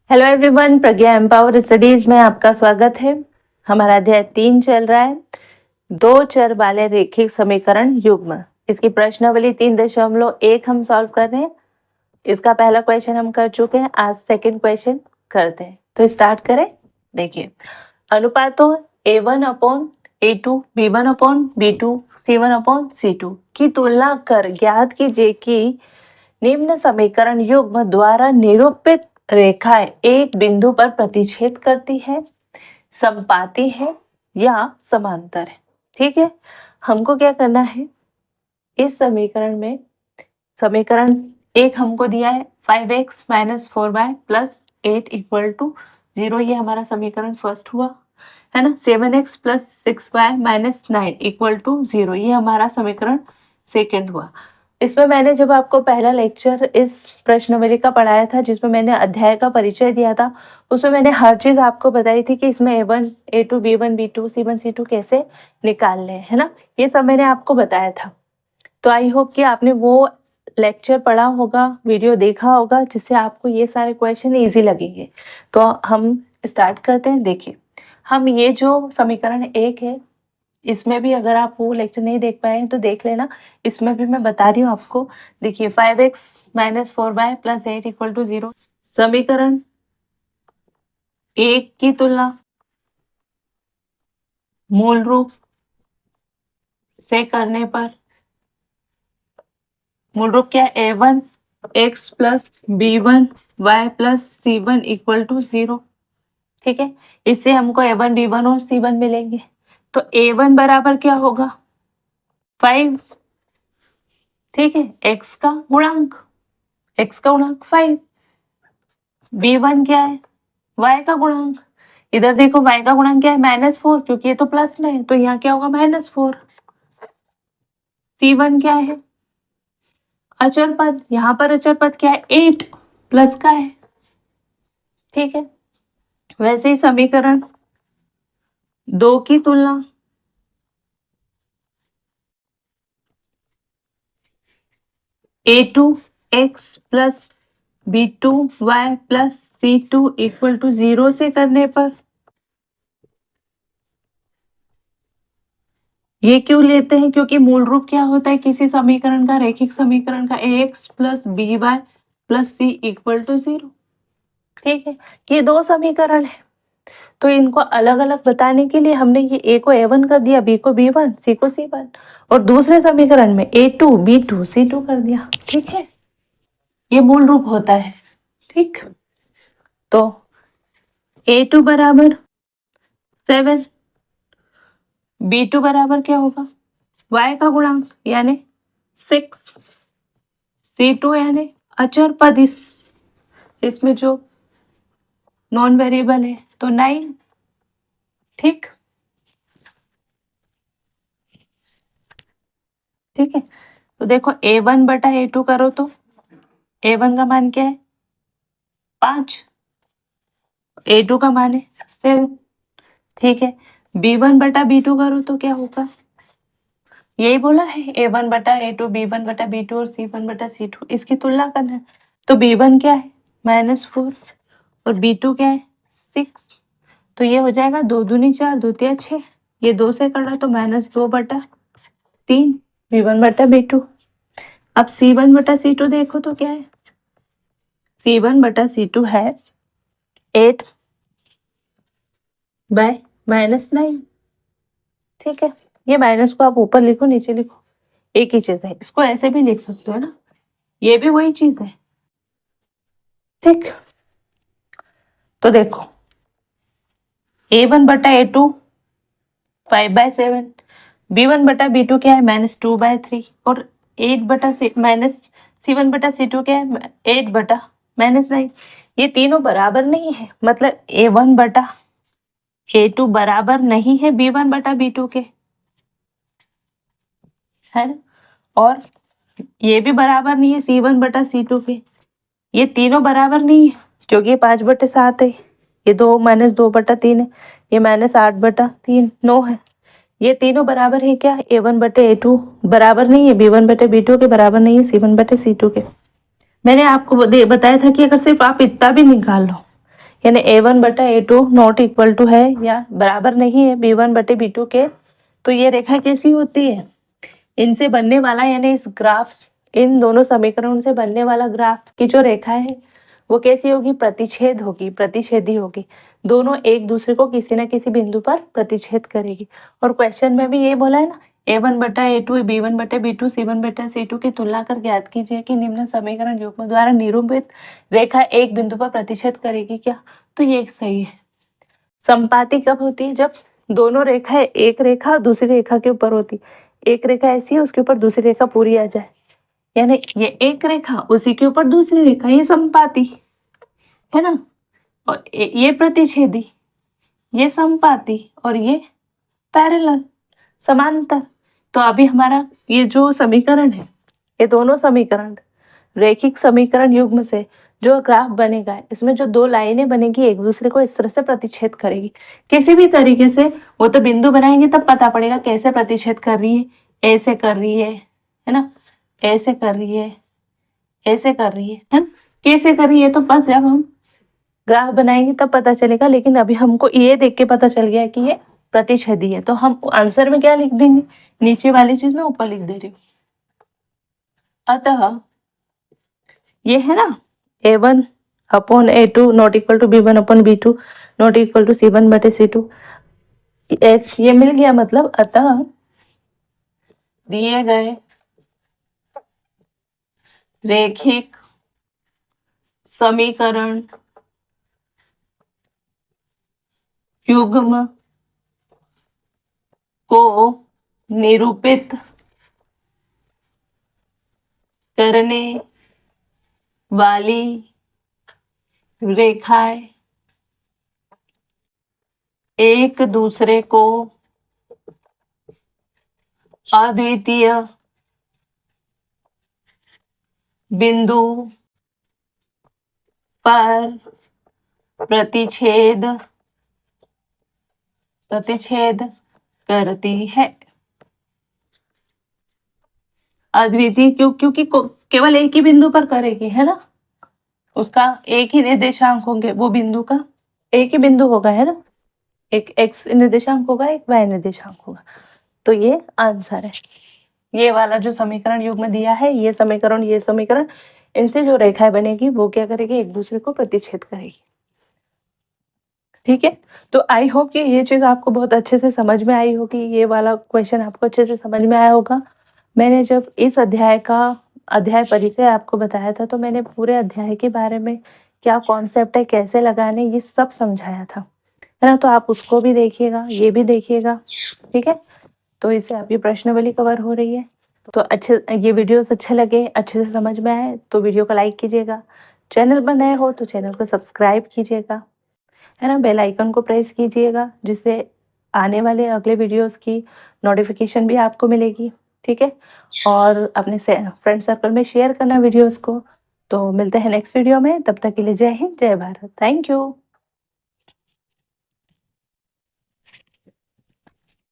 Hello everyone, प्रज्ञा empower studies में आपका स्वागत है। हमारा अध्याय 3 चल रहा है, दो चर वाले रेखिक समीकरण युग्म। इसकी प्रश्नावली 3.1 हम सॉल्व कर रहे हैं। इसका पहला क्वेश्चन हम कर चुके हैं, आज सेकंड क्वेश्चन करते हैं। तो स्टार्ट करें। देखिए, अनुपातों A1/A2, B1/B2, C1/C2 की तुलना कर ज्ञात कीजिए कि निम्न समीकरण युग्म द्वारा निरूपित रेखाएं एक बिंदु पर प्रतिच्छेद करती है, समपाती है या समांतर है। ठीक है, हमको क्या करना है, इस समीकरण में समीकरण एक हमको दिया है 5x - 4y + 8 = 0। ये हमारा समीकरण फर्स्ट हुआ है ना। 7x + 6y - 9 = 0, ये हमारा समीकरण सेकेंड हुआ। इसमें मैंने जब आपको पहला लेक्चर इस प्रश्नावली का पढ़ाया था, जिसमें मैंने अध्याय का परिचय दिया था, उसमें मैंने हर चीज आपको बताई थी कि इसमें A1, A2, B1, B2, C1, C2 कैसे निकालने हैं, है ना। ये सब मैंने आपको बताया था। तो आई होप कि आपने वो लेक्चर पढ़ा होगा, वीडियो देखा होगा, जिससे आपको ये सारे क्वेश्चन इजी लगेंगे। तो हम स्टार्ट करते हैं। देखिए, हम ये जो समीकरण एक है, इसमें भी अगर आप वो लेक्चर नहीं देख पाए हैं तो देख लेना, इसमें भी मैं बता रही हूँ आपको। देखिए, 5x - 4y + 8 = 0। समीकरण एक की तुलना मूल रूप से करने पर, मूल रूप क्या है, A1x + B1y + C1 = 0। ठीक है, इससे हमको A1, B1 और C1 मिलेंगे। तो A1 बराबर क्या होगा, 5। ठीक है, x का गुणांक 5। B1 क्या है, y का गुणांक। इधर देखो, y का गुणांक क्या है, -4, क्योंकि ये तो प्लस में है, तो यहाँ क्या होगा, -4। C1 क्या है, अचर पद। यहाँ पर अचर पद क्या है, 8 प्लस का है। ठीक है, वैसे ही समीकरण दो की तुलना A2x + B2y + C2 = 0 से करने पर, ये क्यों लेते हैं, क्योंकि मूल रूप क्या होता है किसी समीकरण का, रेखिक समीकरण का, ax + by + c = 0। ठीक है, ये दो समीकरण है, तो इनको अलग अलग बताने के लिए हमने ये a को a1 कर दिया, b को b1, c को c1, और दूसरे समीकरण में a2, b2, c2 कर दिया। ठीक है, ये मूल रूप होता है। ठीक, तो a2 बराबर 7, b2 बराबर क्या होगा, y का गुणांक यानी 6, C2 यानी अचर पद, इसमें जो नॉन वेरिएबल है, तो 9। ठीक ठीक है, तो देखो A1/A2 करो तो A1 का मान क्या है, 5, A2 का मान है 7। ठीक है, B1/B2 करो तो क्या होगा, यही बोला है, A1/A2, B1/B2 और C1/C2, इसकी तुलना करना है। तो B1 क्या है, -4, और B2 क्या है, 6। तो ये हो जाएगा 2 दूनी 4, 2 तिया 6, ये 2 से कटा तो -2/3 B1/B2। अब C1/C2 देखो तो क्या है, C1/C2 है 8/-9। ठीक है, ये माइनस को आप ऊपर लिखो, नीचे लिखो, एक ही चीज है। इसको ऐसे भी लिख सकते हो ना, ये भी वही चीज है। ठीक, तो देखो A1/A2 5/7, B1/B2 क्या है, -2/3, और 8 C1/C2 क्या है, 8/-9। ये तीनों बराबर नहीं है, मतलब A1/A2 बराबर नहीं है B1/B2 के, है ना। और ये भी बराबर नहीं है C1/C2 के, ये तीनों बराबर नहीं है, क्योंकि ये 5/7 है, ये 2 -2/3 है, ये -8/3 9 है। ये तीनों बराबर है क्या, A1/A2 बराबर नहीं है B1/B2 के, बराबर नहीं है C1/C2 के। मैंने आपको बताया था कि अगर सिर्फ आप इतना भी निकाल लो यानी A1/A2 नॉट इक्वल टू है या बराबर नहीं है B1/B2 के, तो ये रेखा कैसी होती है? इनसे बनने वाला यानी इस ग्राफ्स, इन दोनों समीकरणों से बनने वाला ग्राफ की जो रेखा है वो कैसी होगी? प्रतिच्छेद होगी, प्रतिच्छेदी होगी। दोनों एक दूसरे को किसी न किसी बिंदु पर प्रतिच्छेद करेगी। और क्वेश्चन में भी ये बोला है ना, A1/A2 B1/B2 C1/C2 की तुलना कर ज्ञात कीजिए कि निम्न समीकरण युग्म द्वारा निरूपित रेखा एक बिंदु पर प्रतिच्छेद करेगी क्या? तो ये सही है। संपाती कब होती है? जब दोनों रेखाएं, एक रेखा दूसरी रेखा के ऊपर होती। एक रेखा ऐसी है उसके ऊपर दूसरी रेखा पूरी आ जाए, यानी ये एक रेखा उसी के ऊपर दूसरी रेखा, ये संपाती है ना। और ये प्रतिच्छेदी, ये संपाती और ये पैरेलल, समांतर। तो अभी हमारा ये जो समीकरण है, ये दोनों समीकरण रैखिक समीकरण युग्म से जो ग्राफ बनेगा, इसमें जो दो लाइनें बनेगी एक दूसरे को इस तरह से प्रतिच्छेद करेगी किसी भी तरीके से। वो तो बिंदु बनाएंगे तब पता पड़ेगा कैसे प्रतिच्छेद कर रही है। ऐसे कर रही है ना, ऐसे कर रही है, ऐसे कर रही है ना, कैसे कर रही है तो बस जब हम ग्राफ बनाएंगे तब पता चलेगा। लेकिन अभी हमको ये देख के पता चल गया कि ये प्रतिच्छेदी है, तो हम आंसर में क्या लिख देंगे? नीचे वाली चीज में ऊपर लिख दे रही हूँ। अतः ये है ना A1/A2 not equal to B1/B2 not equal to C1/C2, ये मिल गया। मतलब अतः दिए गए रैखिक समीकरण युग्म को निरूपित करने वाली रेखाएं एक दूसरे को अद्वितीय बिंदु पर प्रतिच्छेद करती है। अद्वितीय क्यों? क्योंकि केवल एक ही बिंदु पर करेगी, है ना। उसका एक ही निर्देशांक होंगे, वो बिंदु का एक ही बिंदु होगा, है ना। एक x निर्देशांक होगा, एक y निर्देशांक होगा। तो ये आंसर है। ये वाला जो समीकरण युग्म दिया है, ये समीकरण इनसे जो रेखाएं बनेगी वो क्या करेगी? एक दूसरे को प्रतिच्छेद करेगी। ठीक है, तो आई होप कि ये चीज आपको बहुत अच्छे से समझ में आई होगी। ये वाला क्वेश्चन आपको अच्छे से समझ में आया होगा। मैंने जब इस अध्याय परिचय आपको बताया था, तो मैंने पूरे अध्याय के बारे में क्या कॉन्सेप्ट है, कैसे लगाने, ये सब समझाया था, है ना। तो आप उसको भी देखिएगा, ये भी देखिएगा, ठीक है। तो इससे आपकी प्रश्नावली कवर हो रही है। तो ये वीडियोस अच्छे लगे, अच्छे से समझ में आए तो वीडियो को लाइक कीजिएगा। चैनल पर नए हो तो चैनल को सब्सक्राइब कीजिएगा, है ना। बेल आइकन को प्रेस कीजिएगा, जिससे आने वाले अगले वीडियोस की नोटिफिकेशन भी आपको मिलेगी, ठीक है। और अपने फ्रेंड सर्कल में शेयर करना वीडियोस को। तो मिलते हैं नेक्स्ट वीडियो में, तब तक के लिए जय हिंद, जय भारत, थैंक यू।